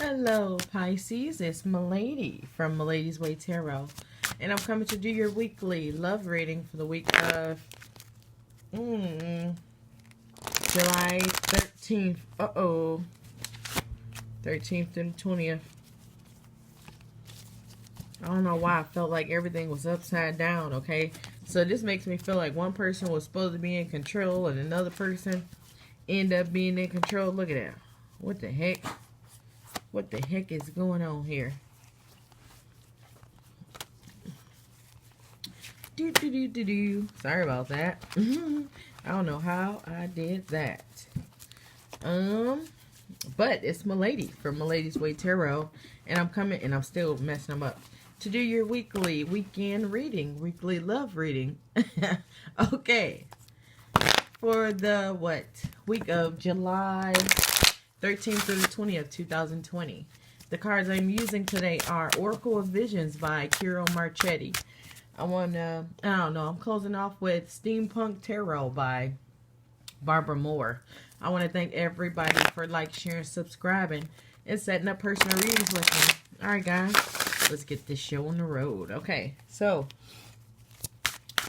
Hello, Pisces. It's Malady from Maladyswaytarot, and I'm coming to do your weekly love reading for the week of July 13th. 13th and 20th. I don't know why I felt like everything was upside down, okay? So this makes me feel like one person was supposed to be in control and another person ended up being in control. Look at that. What the heck? What the heck is going on here? Sorry about that. I don't know how I did that. But it's Malady from Maladyswaytarot, and I'm coming, and I'm still messing them up, to do your weekly weekend reading, weekly love reading. Okay. For the week of July 13th through the 20th, 2020. The cards I'm using today are Oracle of Visions by Kiro Marchetti. I'm closing off with Steampunk Tarot by Barbara Moore. I want to thank everybody for sharing, subscribing, and setting up personal readings with me. Alright, guys, let's get this show on the road. Okay, so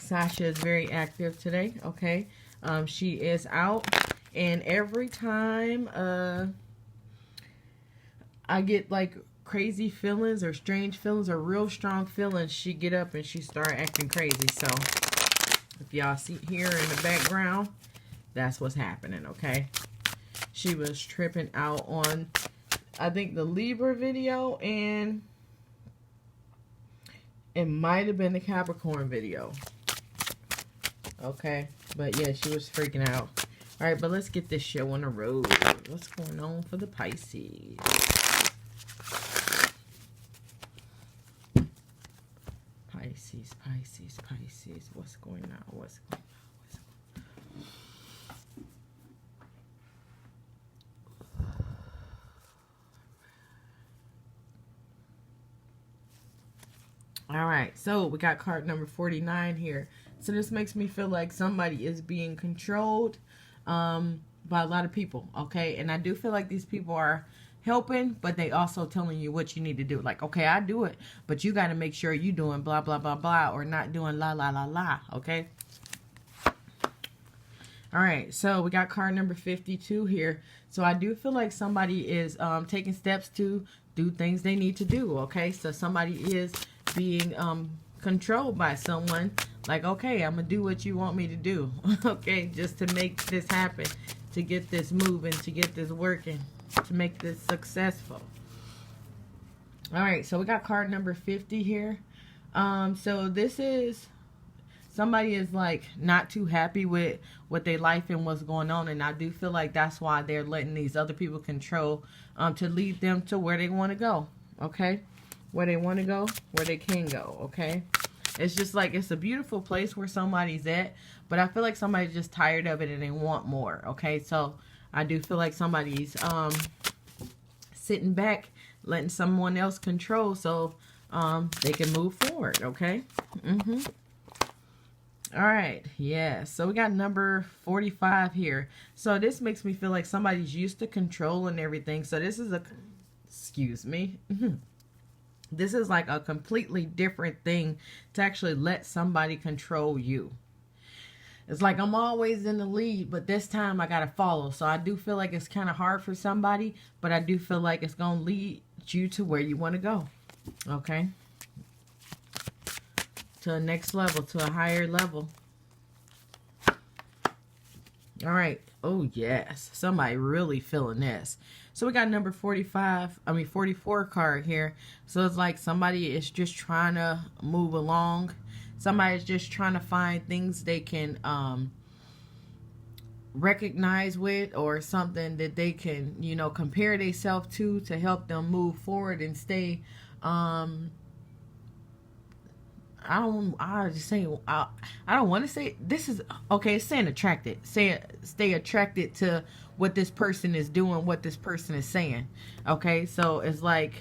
Sasha is very active today, okay? She is out. And every time I get crazy feelings or strange feelings or real strong feelings, she get up and she start acting crazy. So if y'all see here in the background, that's what's happening, okay? She was tripping out on, I think, the Libra video, and it might have been the Capricorn video. Okay, but yeah, she was freaking out. Alright, but let's get this show on the road. What's going on for the Pisces? Pisces, Pisces, Pisces. What's going on? What's going on? Alright, so we got card number 49 here. So this makes me feel like somebody is being controlled by a lot of people, okay? And I do feel like these people are helping, but they also telling you what you need to do. Like, okay, I do it, but you got to make sure you doing blah, blah, blah, blah, or not doing la, la, la, la, okay? All right, so we got card number 52 here. So I do feel like somebody is taking steps to do things they need to do, okay? So somebody is being controlled by someone. Like, okay, I'm going to do what you want me to do, okay, just to make this happen, to get this moving, to get this working, to make this successful. All right, so we got card number 50 here. So this is, somebody is not too happy with what their life and what's going on, and I do feel like that's why they're letting these other people control, to lead them to where they want to go, okay? Where they want to go, where they can go, okay? It's just it's a beautiful place where somebody's at, but I feel like somebody's just tired of it and they want more, okay? So I do feel like somebody's sitting back, letting someone else control so they can move forward, okay? All right, yeah, so we got number 45 here. So this makes me feel like somebody's used to controlling everything. So this is excuse me. This is a completely different thing to actually let somebody control you. It's like I'm always in the lead, but this time I got to follow. So I do feel like it's kind of hard for somebody, but I do feel like it's going to lead you to where you want to go. Okay? To a next level, to a higher level. All right. Oh, yes. Somebody really feeling this. So we got number 44 card here. So it's like somebody is just trying to move along. Somebody's just trying to find things they can recognize with, or something that they can, compare themselves to help them move forward and stay, I don't want to say this is okay. It's saying attracted. Stay attracted to what this person is doing, what this person is saying. Okay, so it's like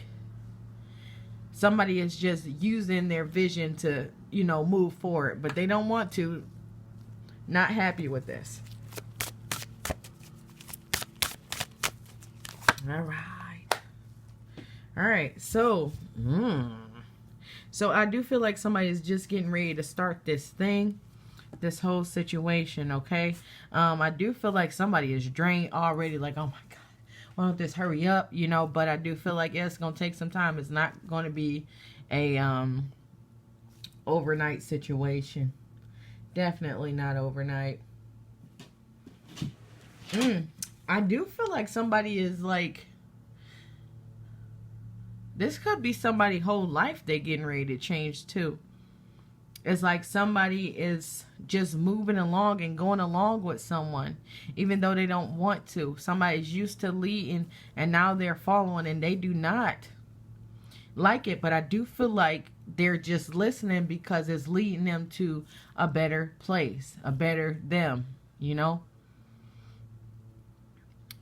somebody is just using their vision to, move forward, but they don't want to. Not happy with this. All right. All right, so so I do feel like somebody is just getting ready to start this thing, this whole situation, okay? I do feel like somebody is drained already, like, oh my God, why don't this hurry up, you know? But I do feel like, yeah, it's going to take some time. It's not going to be a overnight situation. Definitely not overnight. I do feel like somebody is like, this could be somebody's whole life they getting ready to change too. It's like somebody is just moving along and going along with someone, even though they don't want to. Somebody's used to leading and now they're following and they do not like it. But I do feel like they're just listening because it's leading them to a better place, a better them, you know.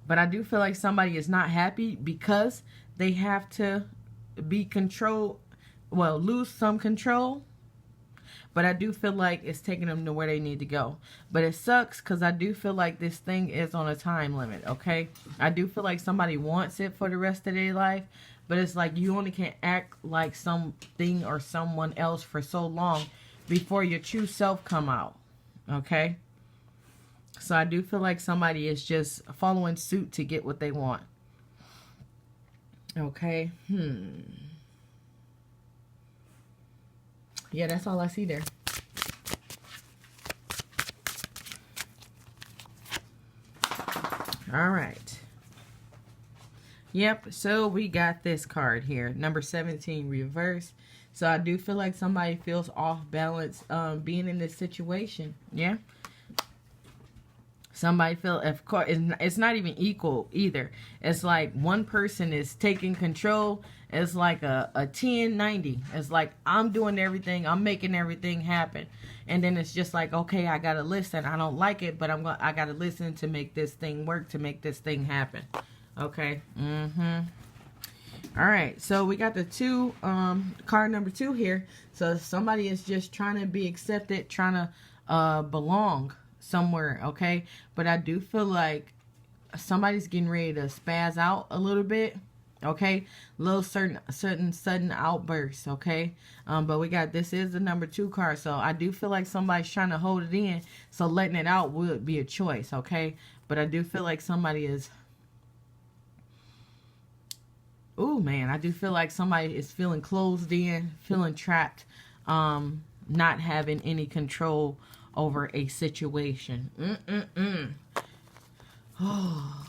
But I do feel like somebody is not happy because they have to be controlled, well, lose some control. But I do feel like it's taking them to where they need to go. But it sucks because I do feel like this thing is on a time limit, okay? I do feel like somebody wants it for the rest of their life. But it's like you only can act like something or someone else for so long before your true self come out, okay? So I do feel like somebody is just following suit to get what they want. Okay. Yeah, that's all I see there. All right. Yep, so we got this card here. Number 17, reverse. So I do feel like somebody feels off balance being in this situation. Yeah. Somebody feel, of course, it's not even equal either. It's like one person is taking control. It's like a 10-90. It's like I'm doing everything. I'm making everything happen. And then it's just like, okay, I got to listen. I don't like it, but I got to listen to make this thing work, to make this thing happen. Okay. All right. So we got the card number 2 here. So somebody is just trying to be accepted, trying to belong somewhere, okay? But I do feel like somebody's getting ready to spaz out a little bit, okay? Little sudden outbursts, okay? But we got, this is the number 2 card, so I do feel like somebody's trying to hold it in, so letting it out would be a choice, okay? But I do feel like somebody is, oh man, I do feel like somebody is feeling closed in, feeling trapped, not having any control over a situation. Oh,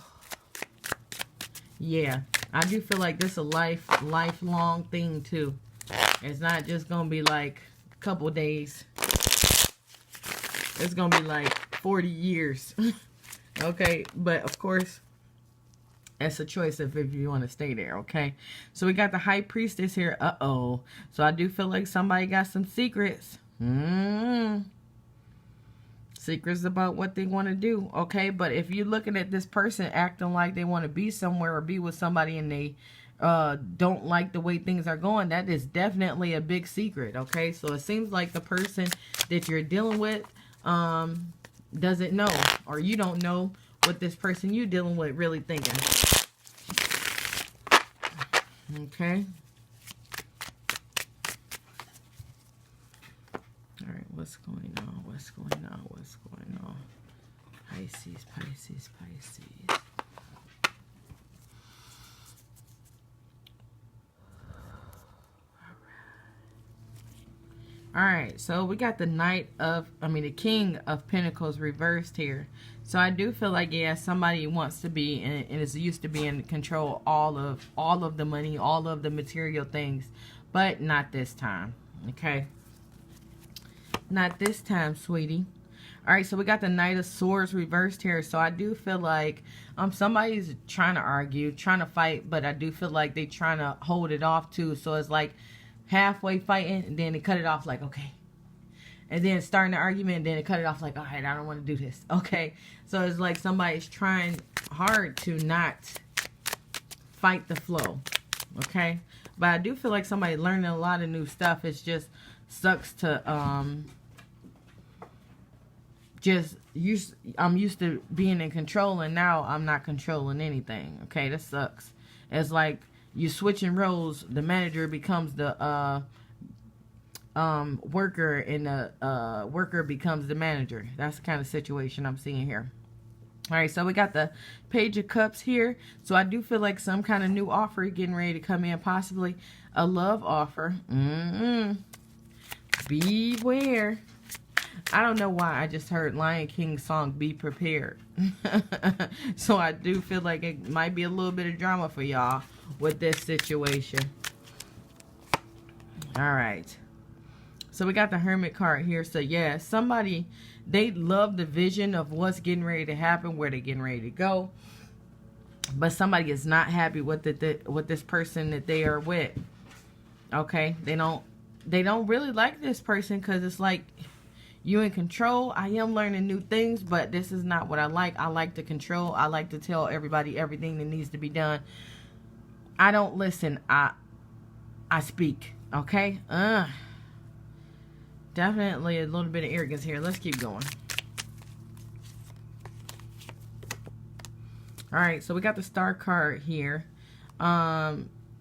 yeah, I do feel like this is a lifelong thing too. It's not just gonna be like a couple days. It's gonna be like 40 years. Okay, but of course, it's a choice if you want to stay there, okay? So we got the High Priestess here. Uh-oh. So I do feel like somebody got some secrets. Secrets about what they want to do, okay? But if you're looking at this person acting like they want to be somewhere or be with somebody and they don't like the way things are going, that is definitely a big secret, okay? So it seems like the person that you're dealing with doesn't know, or you don't know what this person you're dealing with really thinking. Okay. All right, what's going on? What's going on? What's going on? Pisces, Pisces, Pisces. All right, so we got the the King of Pentacles reversed here. So I do feel like, yeah, somebody wants to be and is used to being in control all of the money, all of the material things, but not this time, okay? Not this time, sweetie. All right, so we got the Knight of Swords reversed here. So I do feel like somebody's trying to argue, trying to fight, but I do feel like they're trying to hold it off too. So it's like halfway fighting, and then they cut it off like, okay. And then starting the argument, and then they cut it off like, all right, I don't want to do this. Okay. So it's like somebody's trying hard to not fight the flow. Okay. But I do feel like somebody learning a lot of new stuff. It's just sucks to I'm used to being in control, and now I'm not controlling anything. Okay, that sucks. It's like you switching roles. The manager becomes the worker, and the worker becomes the manager. That's the kind of situation I'm seeing here. All right, so we got the Page of Cups here. So I do feel like some kind of new offer getting ready to come in, possibly a love offer. Beware. I don't know why I just heard Lion King song, Be Prepared. So I do feel like it might be a little bit of drama for y'all with this situation. All right. So we got the Hermit card here. So yeah, somebody, they love the vision of what's getting ready to happen, where they're getting ready to go. But somebody is not happy with with this person that they are with. Okay? They don't really like this person, because it's like, you in control. I am learning new things, but this is not what I like. I like to control. I like to tell everybody everything that needs to be done. I don't listen. I speak. Okay? Definitely a little bit of arrogance here. Let's keep going. Alright, so we got the Star card here.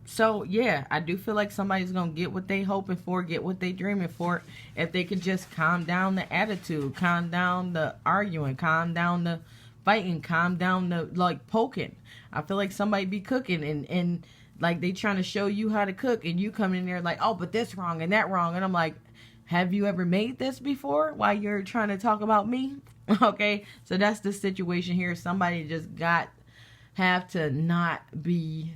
So, yeah, I do feel like somebody's going to get what they hoping for, get what they dreaming for, if they could just calm down the attitude, calm down the arguing, calm down the fighting, calm down the, like, poking. I feel like somebody be cooking and like, they trying to show you how to cook, and you come in there like, oh, but this wrong and that wrong. And I'm like, have you ever made this before while you're trying to talk about me? Okay, so that's the situation here. Somebody just have to not be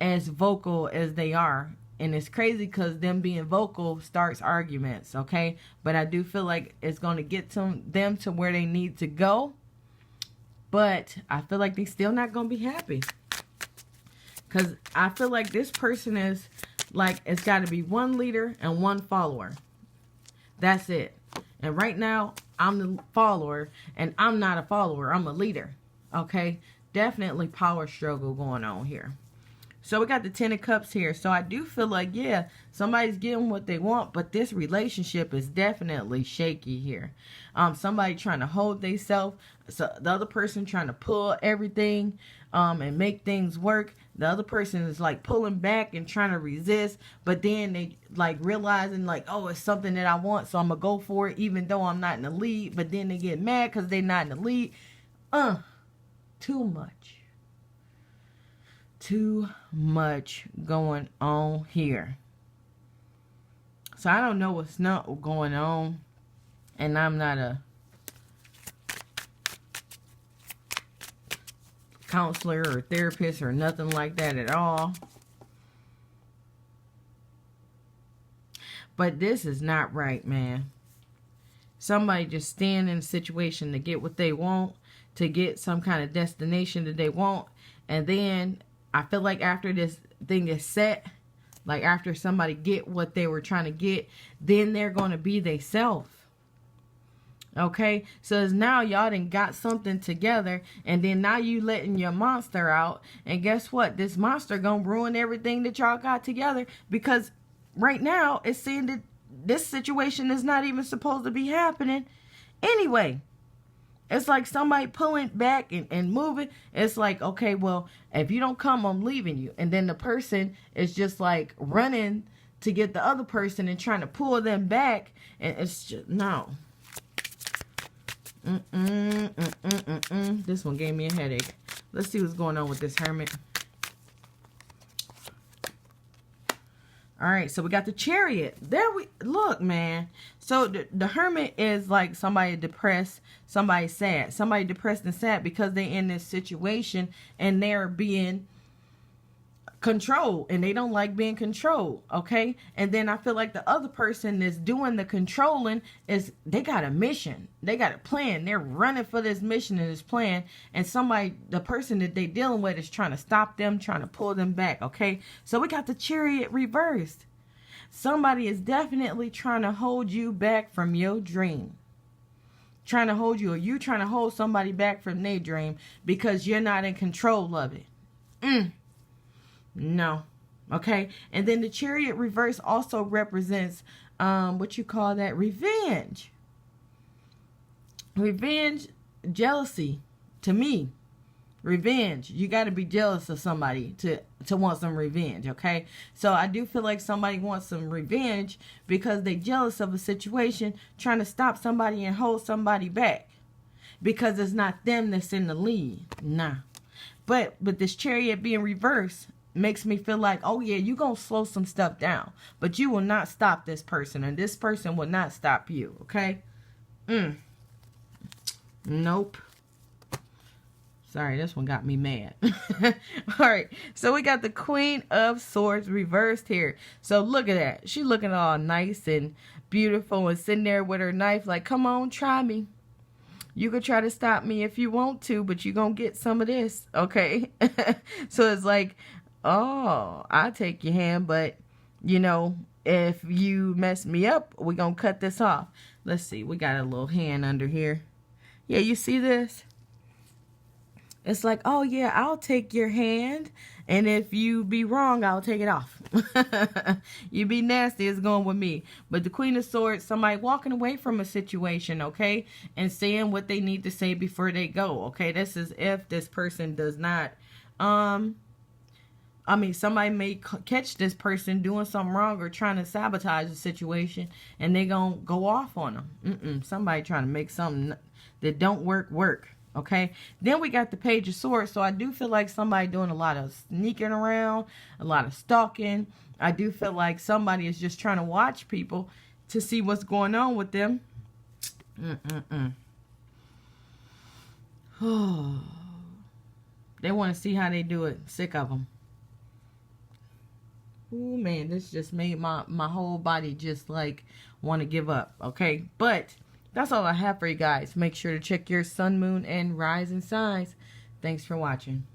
as vocal as they are. And it's crazy because them being vocal starts arguments, okay? But I do feel like it's going to get them to where they need to go. But I feel like they still not going to be happy. Because I feel like this person is like, it's got to be one leader and one follower. That's it. And right now, I'm the follower, and I'm not a follower. I'm a leader, okay? Definitely power struggle going on here. So we got the Ten of Cups here. So I do feel like, yeah, somebody's getting what they want, but this relationship is definitely shaky here. Somebody trying to hold themselves. So the other person trying to pull everything and make things work. The other person is like pulling back and trying to resist, but then they like realizing like, oh, it's something that I want, so I'm going to go for it even though I'm not in the lead. But then they get mad because they're not in the lead. Too much. Too much going on here. So I don't know what's not going on, and I'm not a counselor or therapist or nothing like that at all. But this is not right, man. Somebody just stand in a situation to get what they want, to get some kind of destination that they want, and then I feel like after this thing is set, like after somebody get what they were trying to get, then they're going to be they self. Okay, so it's now y'all done got something together, and then now you letting your monster out, and guess what? This monster gonna ruin everything that y'all got together, because right now it's saying that this situation is not even supposed to be happening anyway. It's like somebody pulling back and moving. It's like, okay, well, if you don't come, I'm leaving you. And then the person is just like running to get the other person and trying to pull them back, and it's just, no. This one gave me a headache. Let's see what's going on with this Hermit. All right, so we got the Chariot. There we look, man. So the Hermit is like somebody depressed, somebody sad, somebody depressed and sad because they're in this situation and they're being controlled, and they don't like being controlled, okay? And then I feel like the other person that's doing the controlling is, they got a mission, they got a plan, they're running for this mission and this plan, and somebody, the person that they dealing with is trying to stop them, trying to pull them back, okay? So we got the Chariot reversed. Somebody is definitely trying to hold you back from your dream, trying to hold you, or you trying to hold somebody back from their dream because you're not in control of it. No. Okay. And then the Chariot reverse also represents what you call that? Revenge. Revenge, jealousy to me. Revenge. You got to be jealous of somebody to want some revenge, okay? So I do feel like somebody wants some revenge because they jealous of a situation, trying to stop somebody and hold somebody back. Because it's not them that's in the lead. Nah. But this Chariot being reversed makes me feel like, oh yeah, you're going to slow some stuff down. But you will not stop this person. And this person will not stop you, okay? Nope. Sorry, this one got me mad. Alright, so we got the Queen of Swords reversed here. So look at that. She looking all nice and beautiful and sitting there with her knife like, come on, try me. You could try to stop me if you want to, but you're going to get some of this, okay? So it's like, oh, I'll take your hand, but, you know, if you mess me up, we're going to cut this off. Let's see, we got a little hand under here. Yeah, you see this? It's like, oh yeah, I'll take your hand, and if you be wrong, I'll take it off. You be nasty, it's going with me. But the Queen of Swords, somebody walking away from a situation, okay, and saying what they need to say before they go, okay. This is if this person does not, I mean, somebody may catch this person doing something wrong or trying to sabotage the situation, and they gonna go off on them. Somebody trying to make something that don't work. Okay, then we got the Page of Swords. So I do feel like somebody doing a lot of sneaking around, a lot of stalking. I do feel like somebody is just trying to watch people to see what's going on with them. Oh, they want to see how they do it. Sick of them. Ooh, man, this just made my whole body just like want to give up. Okay, but that's all I have for you guys. Make sure to check your sun, moon, and rising signs. Thanks for watching.